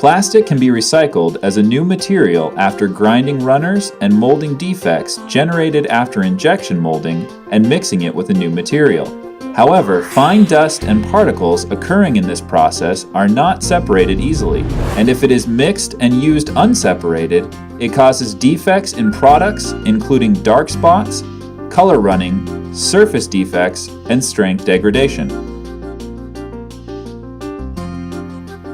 Plastic can be recycled as a new material after grinding runners and molding defects generated after injection molding and mixing it with a new material. However, fine dust and particles occurring in this process are not separated easily, and if it is mixed and used unseparated, it causes defects in products including dark spots, color running, surface defects, and strength degradation.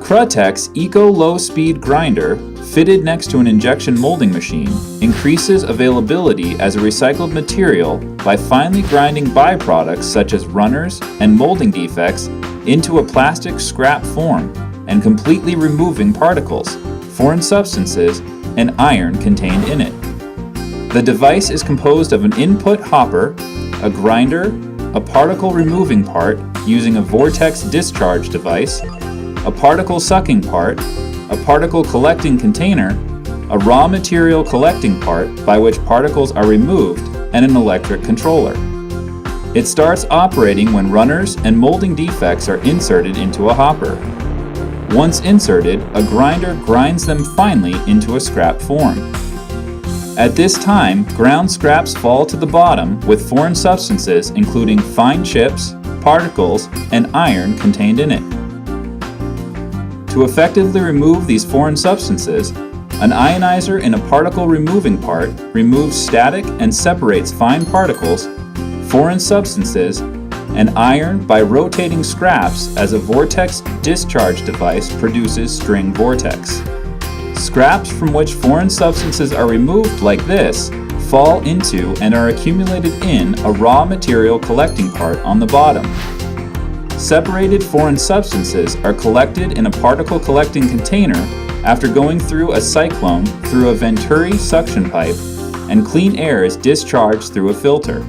Cratex Eco Low Speed Grinder, fitted next to an injection molding machine, increases availability as a recycled material by finely grinding byproducts such as runners and molding defects into a plastic scrap form and completely removing particles, foreign substances, and iron contained in it. The device is composed of an input hopper, a grinder, a particle removing part using a vortex discharge device, a particle sucking part, a particle collecting container, a raw material collecting part by which particles are removed, and an electric controller. It starts operating when runners and molding defects are inserted into a hopper. Once inserted, a grinder grinds them finely into a scrap form. At this time, ground scraps fall to the bottom with foreign substances including fine chips, particles, and iron contained in it. To effectively remove these foreign substances, an ionizer in a particle removing part removes static and separates fine particles, foreign substances, and iron by rotating scraps as a vortex discharge device produces string vortex. Scraps from which foreign substances are removed like this fall into and are accumulated in a raw material collecting part on the bottom. Separated foreign substances are collected in a particle collecting container after going through a cyclone through a Venturi suction pipe, and clean air is discharged through a filter.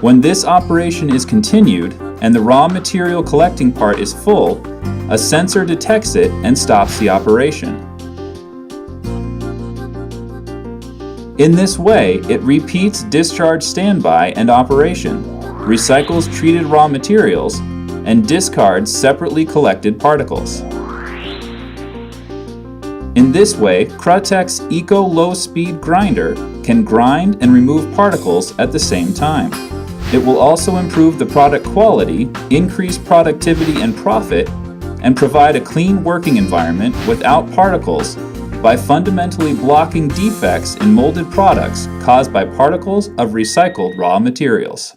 When this operation is continued and the raw material collecting part is full, a sensor detects it and stops the operation. In this way, it repeats discharge standby and operation, recycles treated raw materials, and discards separately collected particles. In this way, Cratex Eco Low Speed Grinder can grind and remove particles at the same time. It will also improve the product quality, increase productivity and profit, and provide a clean working environment without particles by fundamentally blocking defects in molded products caused by particles of recycled raw materials.